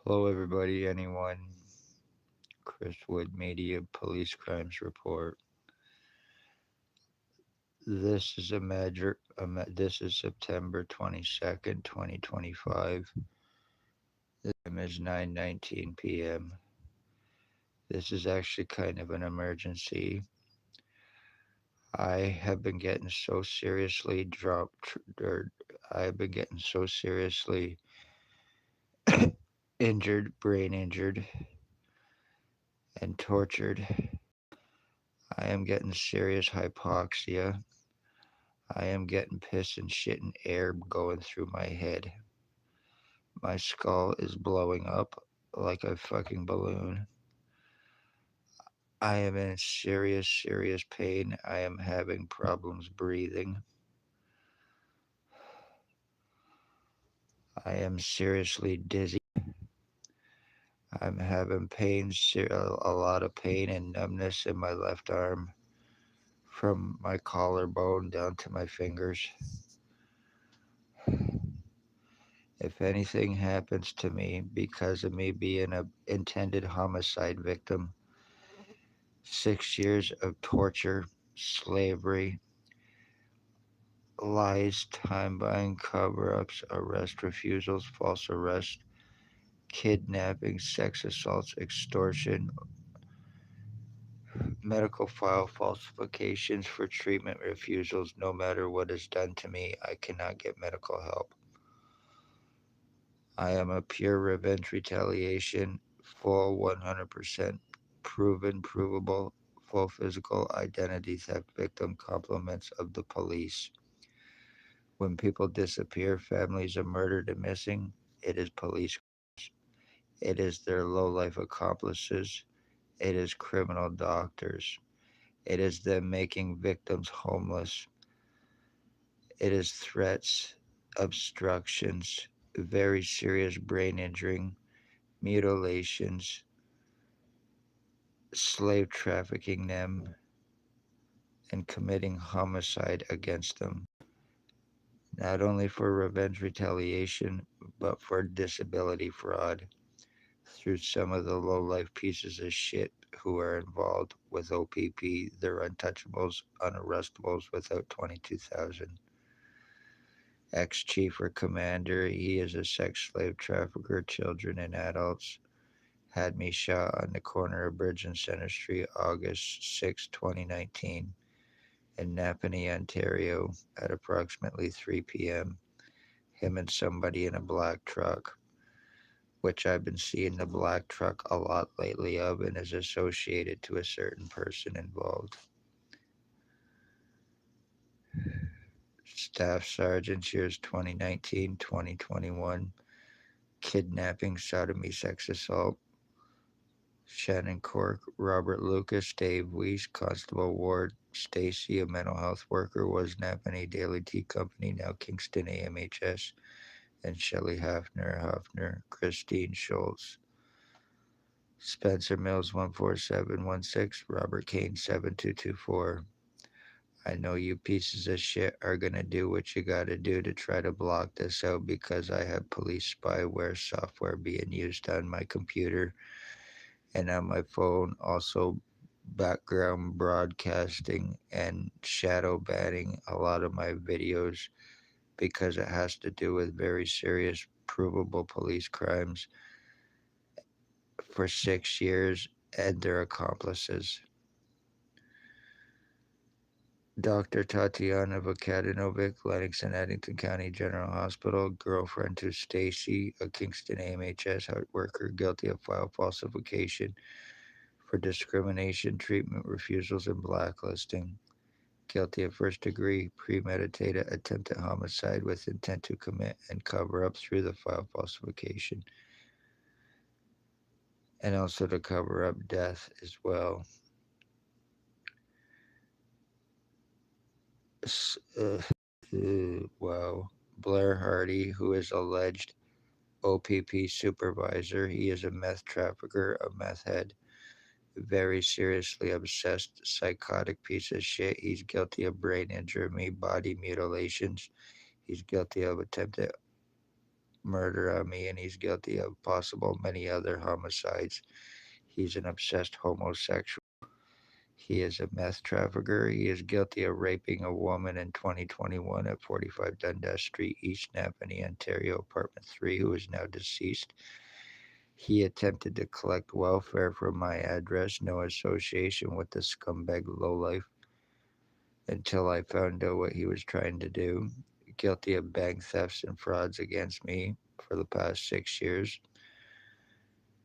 Hello, everybody, anyone. Chris Wood Media Police Crimes Report. This is this is September 22nd, 2025. The time is 9:19 p.m. This is actually kind of an emergency. I have been getting so seriously dropped, or I've been getting so seriously injured, brain injured, and tortured. I am getting serious hypoxia. I am getting piss and shit and air going through my head. My skull is blowing up like a fucking balloon. I am in serious, serious pain. I am having problems breathing. I am seriously dizzy. I'm having a lot of pain and numbness in my left arm from my collarbone down to my fingers. If anything happens to me because of me being an intended homicide victim, 6 years of torture, slavery, lies, time buying, cover ups, arrest refusals, false arrest, kidnapping, sex assaults, extortion, medical file falsifications for treatment refusals. No matter what is done to me, I cannot get medical help. I am a pure revenge retaliation, full 100% proven, provable, full physical identity theft victim compliments of the police. When people disappear, families are murdered and missing, it is police. It is their low-life accomplices. It is criminal doctors. It is them making victims homeless. It is threats, obstructions, very serious brain injuring, mutilations, slave trafficking them, and committing homicide against them. Not only for revenge retaliation, but for disability fraud through some of the low-life pieces of shit who are involved with OPP. They're untouchables, unarrestables without 22,000. Ex-chief or commander, he is a sex slave trafficker, children and adults. Had me shot on the corner of Bridge and Center Street, August 6, 2019, in Napanee, Ontario, at approximately 3 p.m. Him and somebody in a black truck, which I've been seeing the black truck a lot lately of and is associated to a certain person involved. Staff Sergeant, years 2019, 2021, kidnapping, sodomy, sex assault. Shannon Cork, Robert Lucas, Dave Weiss, Constable Ward, Stacy, a mental health worker, was Napanee Daily Tea Company, now Kingston AMHS, and Shelley Hafner, Christine Schultz. Spencer Mills 14716, Robert Kane 7224. I know you pieces of shit are gonna do what you gotta do to try to block this out because I have police spyware software being used on my computer and on my phone, also background broadcasting and shadow banning a lot of my videos because it has to do with very serious provable police crimes for 6 years and their accomplices. Dr. Tatiana Vukadinovic, Lennox and Addington County General Hospital, girlfriend to Stacy, a Kingston AMHS worker, guilty of file falsification for discrimination, treatment refusals, and blacklisting. Guilty of first degree premeditated attempted homicide with intent to commit and cover up through the file falsification, and also to cover up death as well. Wow. Blair Hardy, who is alleged OPP supervisor, he is a meth trafficker, a meth head, very seriously obsessed, psychotic piece of shit. He's guilty of brain injury, body mutilations. He's guilty of attempted murder on me, and he's guilty of possible many other homicides. He's an obsessed homosexual. He is a meth trafficker. He is guilty of raping a woman in 2021 at 45 Dundas Street, East Napanee, Ontario, apartment 3, who is now deceased. He attempted to collect welfare from my address, no association with the scumbag lowlife, until I found out what he was trying to do. Guilty of bank thefts and frauds against me for the past 6 years.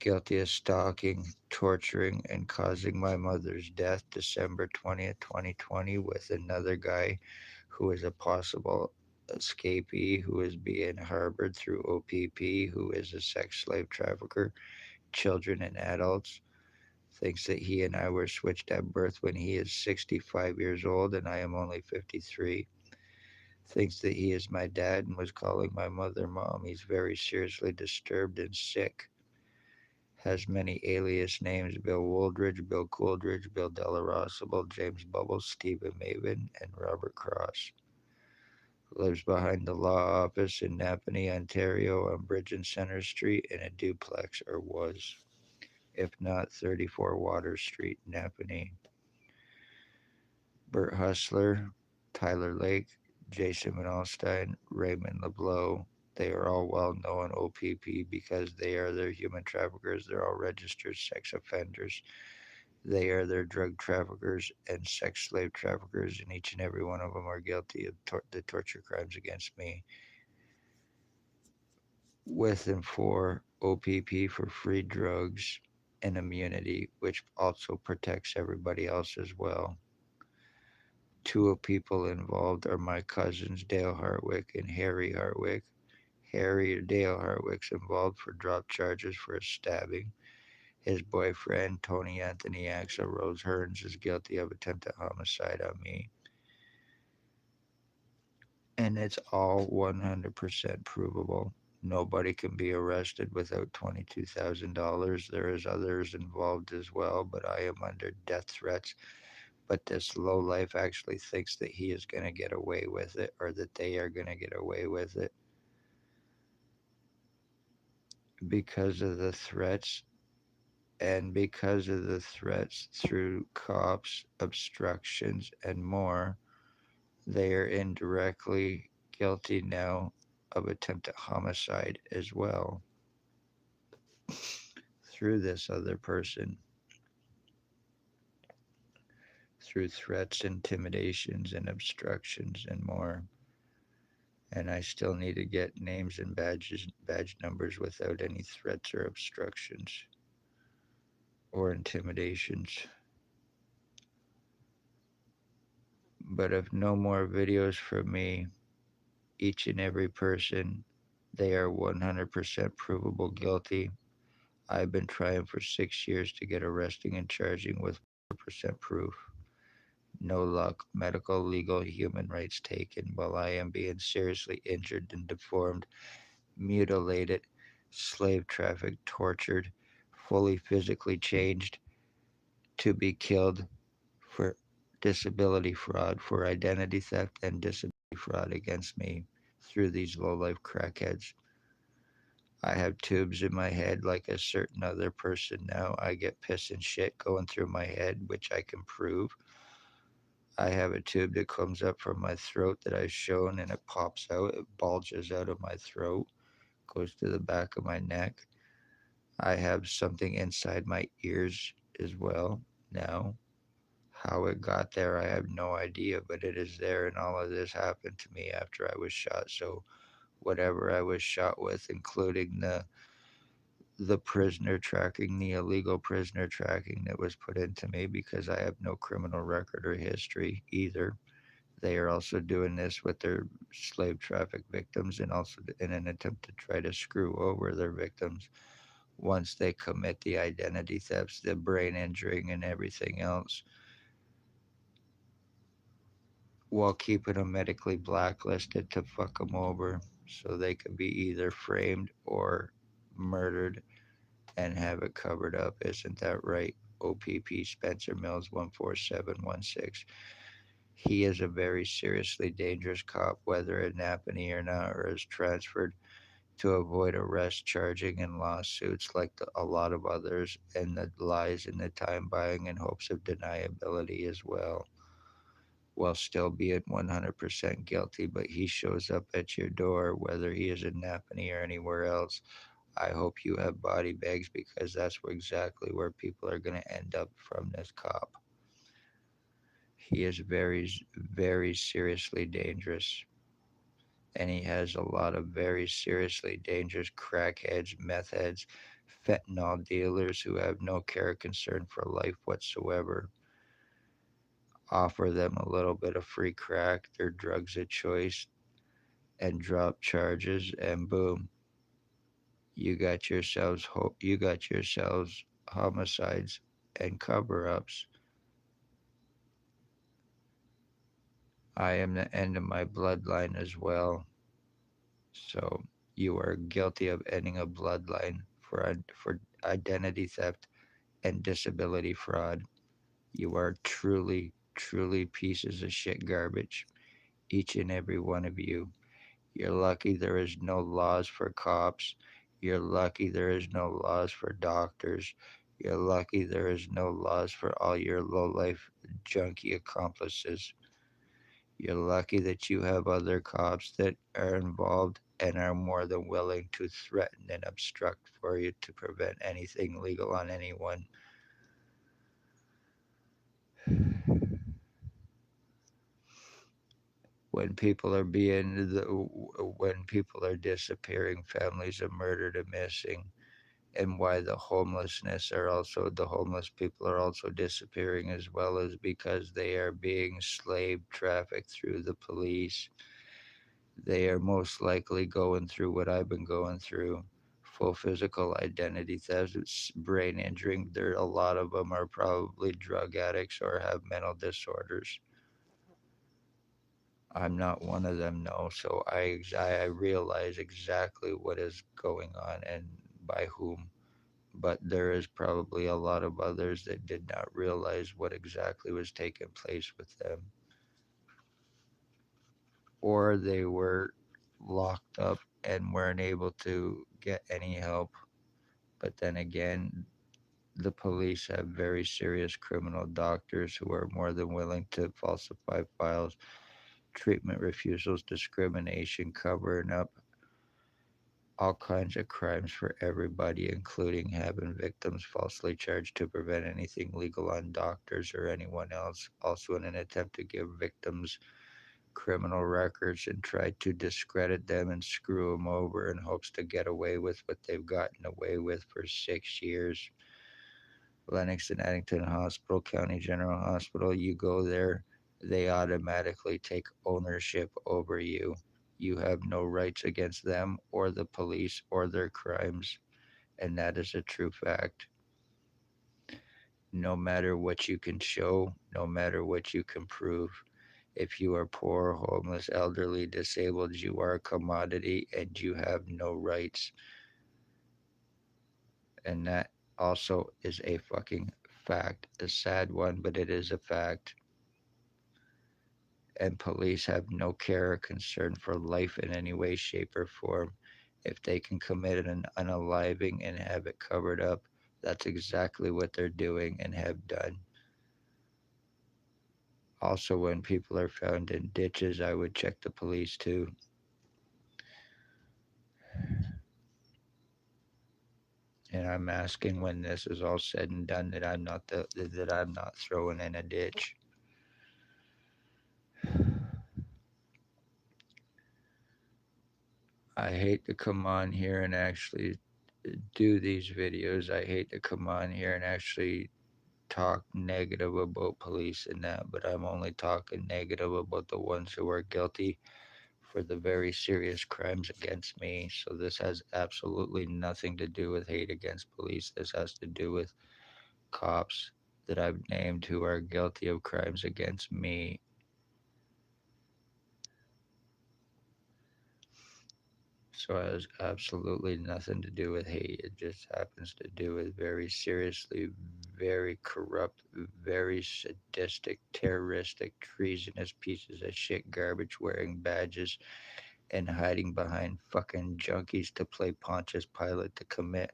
Guilty of stalking, torturing, and causing my mother's death December 20th, 2020, with another guy who is a possible escapee who is being harbored through OPP, who is a sex slave trafficker, children and adults. Thinks that he and I were switched at birth when he is 65 years old and I am only 53. Thinks that he is my dad and was calling my mother mom. He's very seriously disturbed and sick. Has many alias names: Bill Wooldridge, Bill Coolidge, Bill Delarosable, James Bubbles, Stephen Maven, and Robert Cross. Lives behind the law office in Napanee, Ontario, on Bridge and Center Street in a duplex, or was, if not 34 Water Street, Napanee. Bert Hustler, Tyler Lake, Jason Manalstein, Raymond LeBlanc. They are all well known OPP because they are their human traffickers. They're all registered sex offenders. They are their drug traffickers and sex slave traffickers, and each and every one of them are guilty of the torture crimes against me. With and for OPP for free drugs and immunity, which also protects everybody else as well. Two of people involved are my cousins, Dale Hartwick and Harry Hartwick. Dale Hartwick's involved for drop charges for a stabbing. His boyfriend, Tony Anthony Axel Rose Hearns, is guilty of attempted homicide on me. And it's all 100% provable. Nobody can be arrested without $22,000. There is others involved as well, but I am under death threats. But this lowlife actually thinks that he is going to get away with it, or that they are going to get away with it, because of the threats, and because of the threats through cops, obstructions, and more. They are indirectly guilty now of attempted homicide as well through this other person, through threats, intimidations, and obstructions, and more. And I still need to get names and badge numbers without any threats or obstructions or intimidations. But if no more videos from me, each and every person, they are 100% provable guilty. I've been trying for 6 years to get arresting and charging with 100% proof. No luck. Medical, legal, human rights taken, while I am being seriously injured and deformed, mutilated, slave trafficked, tortured, fully physically changed, to be killed for disability fraud, for identity theft and disability fraud against me through these low-life crackheads. I have tubes in my head like a certain other person now. I get piss and shit going through my head, which I can prove. I have a tube that comes up from my throat that I've shown, and it pops out. It bulges out of my throat, goes to the back of my neck. I have something inside my ears as well now. How it got there, I have no idea, but it is there, and all of this happened to me after I was shot. So whatever I was shot with, including the prisoner tracking, the illegal prisoner tracking that was put into me, because I have no criminal record or history either. They are also doing this with their slave traffic victims, and also in an attempt to try to screw over their victims once they commit the identity thefts, the brain injuring, and everything else, while keeping them medically blacklisted to fuck them over so they could be either framed or murdered and have it covered up. Isn't that right? OPP Spencer Mills 14716. He is a very seriously dangerous cop, whether in Napanee or not, or is transferred to avoid arrest, charging, and lawsuits like a lot of others, and the lies and the time buying in hopes of deniability as well, while still being 100% guilty. But he shows up at your door, whether he is in Napanee or anywhere else. I hope you have body bags because that's exactly where people are going to end up from this cop. He is very, very seriously dangerous. And he has a lot of very seriously dangerous crackheads, meth heads, fentanyl dealers who have no care or concern for life whatsoever. Offer them a little bit of free crack, their drugs of choice, and drop charges, and boom, you got yourselves homicides and cover-ups. I am the end of my bloodline as well. So you are guilty of ending a bloodline for identity theft and disability fraud. You are truly, truly pieces of shit garbage, each and every one of you. You're lucky there is no laws for cops. You're lucky there is no laws for doctors. You're lucky there is no laws for all your low-life junkie accomplices. You're lucky that you have other cops that are involved and are more than willing to threaten and obstruct for you to prevent anything legal on anyone. When people are when people are disappearing, families are murdered and missing, and why the homeless people are also disappearing as well, as because they are being slave trafficked through the police. They are most likely going through what I've been going through. Full physical identity theft, brain injuring. There, a lot of them are probably drug addicts or have mental disorders. I'm not one of them, no. So I realize exactly what is going on and by whom. But there is probably a lot of others that did not realize what exactly was taking place with them, or they were locked up and weren't able to get any help. But then again, the police have very serious criminal doctors who are more than willing to falsify files, treatment refusals, discrimination, covering up all kinds of crimes for everybody, including having victims falsely charged to prevent anything legal on doctors or anyone else, also in an attempt to give victims criminal records and try to discredit them and screw them over in hopes to get away with what they've gotten away with for 6 years. Lennox and Addington Hospital, County General Hospital, you go there, they automatically take ownership over you. You have no rights against them or the police or their crimes, and that is a true fact. No matter what you can show, no matter what you can prove, if you are poor, homeless, elderly, disabled, you are a commodity and you have no rights. And that also is a fucking fact. A sad one, but it is a fact. And police have no care or concern for life in any way, shape, or form. If they can commit an unaliving and have it covered up, that's exactly what they're doing and have done. Also, when people are found in ditches, I would check the police too. And I'm asking when this is all said and done that I'm not throwing in a ditch. I hate to come on here and actually do these videos. I hate to come on here and actually talk negative about police and that, but I'm only talking negative about the ones who are guilty for the very serious crimes against me. So this has absolutely nothing to do with hate against police. This has to do with cops that I've named who are guilty of crimes against me. So it has absolutely nothing to do with hate. It just happens to do with very seriously, very corrupt, very sadistic, terroristic, treasonous pieces of shit garbage wearing badges and hiding behind fucking junkies to play Pontius Pilate to commit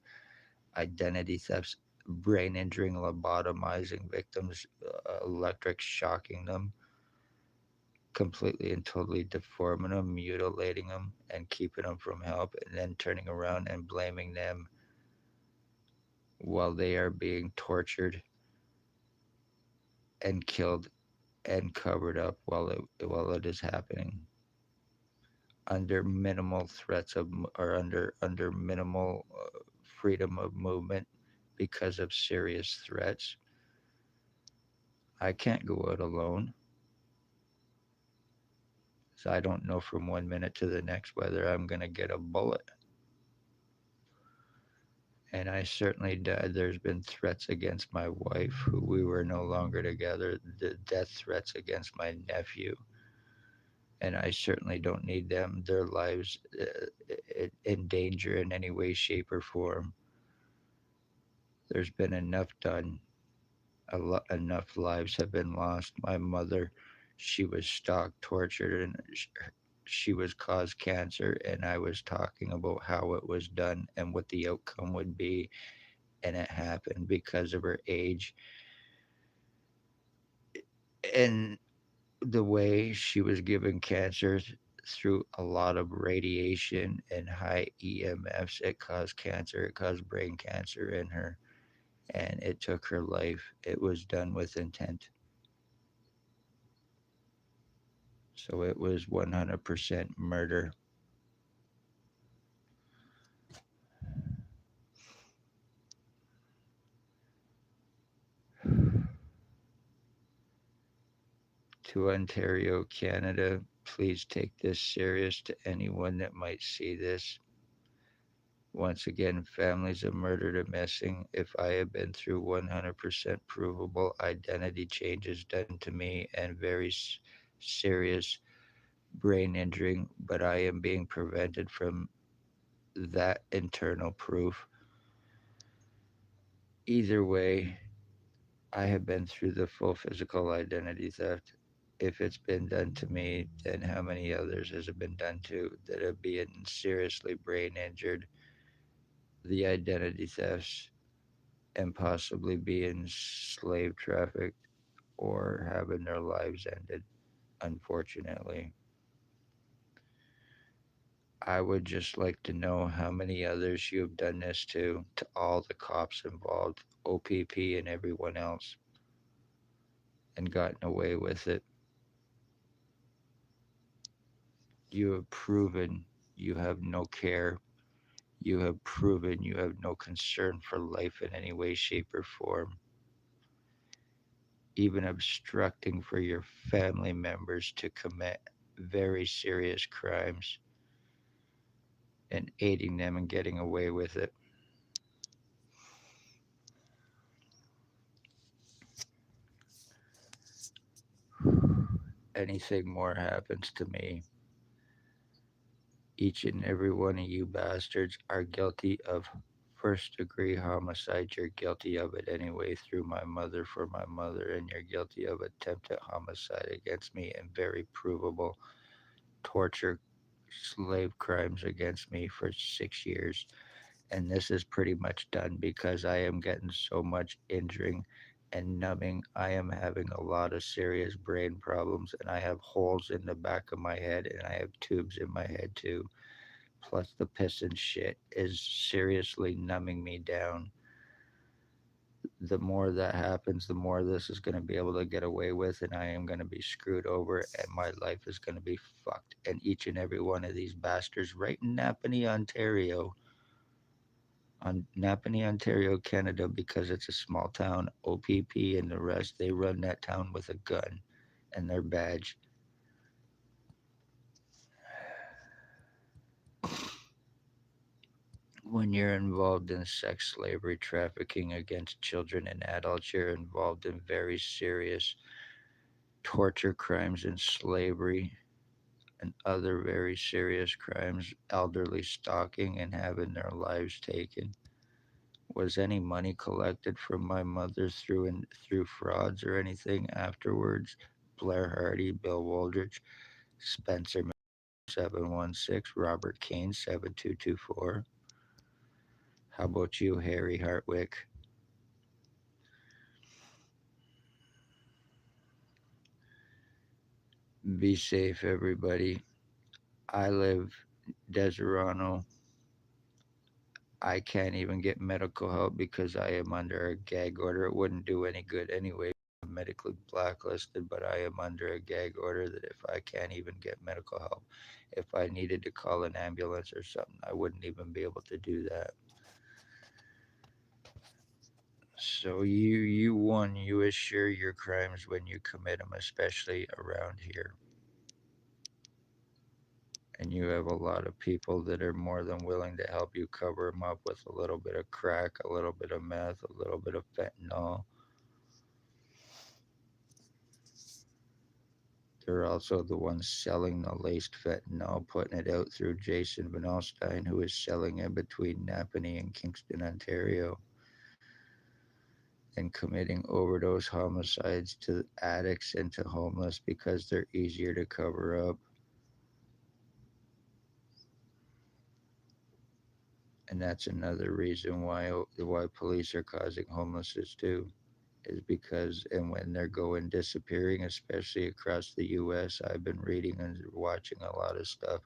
identity thefts, brain injuring, lobotomizing victims, electric shocking them, completely and totally deforming them, mutilating them, and keeping them from help, and then turning around and blaming them while they are being tortured and killed and covered up while it is happening under minimal threats of or under minimal freedom of movement because of serious threats. I can't go out alone. So I don't know from 1 minute to the next whether I'm going to get a bullet. And I certainly died. There's been threats against my wife, who we were no longer together, the death threats against my nephew. And I certainly don't need them, their lives in danger in any way, shape, or form. There's been enough done. Enough lives have been lost. My mother, she was stalked, tortured, and she was caused cancer. And I was talking about how it was done and what the outcome would be. And it happened because of her age and the way she was given cancer through a lot of radiation and high EMFs. It caused cancer, it caused brain cancer in her, and it took her life. It was done with intent. So it was 100% murder. To Ontario, Canada, please take this serious. To anyone that might see this, once again, families of murdered or missing. If I have been through 100% provable identity changes done to me and very serious brain injury, but I am being prevented from that internal proof. Either way, I have been through the full physical identity theft. If it's been done to me, then how many others has it been done to that have been seriously brain injured? The identity thefts and possibly being slave trafficked or having their lives ended, unfortunately. I would just like to know how many others you have done this to all the cops involved, OPP and everyone else, and gotten away with it. You have proven you have no care. You have proven you have no concern for life in any way, shape, or form, even obstructing for your family members to commit very serious crimes and aiding them and getting away with it. Anything more happens to me, each and every one of you bastards are guilty of first degree homicide. You're guilty of it anyway through my mother for my mother, and you're guilty of attempted homicide against me and very provable torture, slave crimes against me for 6 years. And this is pretty much done because I am getting so much injuring and numbing. I am having a lot of serious brain problems, and I have holes in the back of my head, and I have tubes in my head too. Plus, the piss and shit is seriously numbing me down. The more that happens, the more this is going to be able to get away with, and I am going to be screwed over, and my life is going to be fucked. And each and every one of these bastards right in Napanee, Ontario, on Napanee, Ontario, Canada, because it's a small town. OPP and the rest, they run that town with a gun and their badge. When you're involved in sex slavery, trafficking against children and adults, you're involved in very serious torture crimes and slavery and other very serious crimes, elderly stalking and having their lives taken. Was any money collected from my mother through frauds or anything afterwards? Blair Hardy, Bill Wooldridge, Spencer 716. Robert Kane 7224. How about you, Harry Hartwick? Be safe, everybody. I live Deserano. I can't even get medical help because I am under a gag order. It wouldn't do any good anyway. I'm medically blacklisted, but I am under a gag order that if I can't even get medical help, if I needed to call an ambulance or something, I wouldn't even be able to do that. So you assure your crimes when you commit them, especially around here. And you have a lot of people that are more than willing to help you cover them up with a little bit of crack, a little bit of meth, a little bit of fentanyl. They're also the ones selling the laced fentanyl, putting it out through Jason Van Alstyne, who is selling it between Napanee and Kingston, Ontario, and committing overdose homicides to addicts and to homeless because they're easier to cover up. And that's another reason why police are causing homelessness too, is because and when they're going disappearing, especially across the U.S., I've been reading and watching a lot of stuff.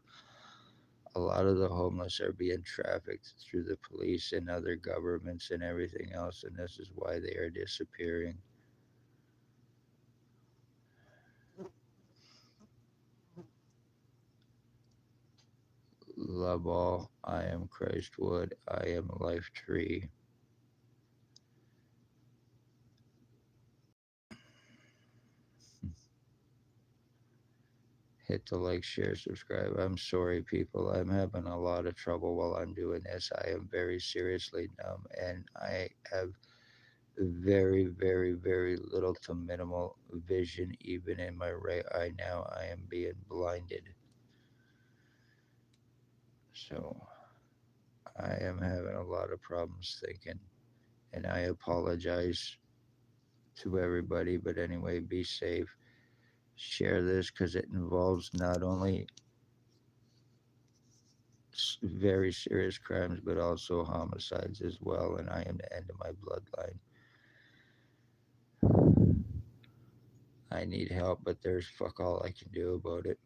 A lot of the homeless are being trafficked through the police and other governments and everything else, and this is why they are disappearing. Love all. I am Christ Wood. I am Life Tree. Hit the like, share, subscribe. I'm sorry, people. I'm having a lot of trouble while I'm doing this. I am very seriously numb, and I have very, very, very little to minimal vision, even in my right eye now. I am being blinded. So I am having a lot of problems thinking, and I apologize to everybody. But anyway, be safe. Share this because it involves not only very serious crimes, but also homicides as well. And I am the end of my bloodline. I need help, but there's fuck all I can do about it.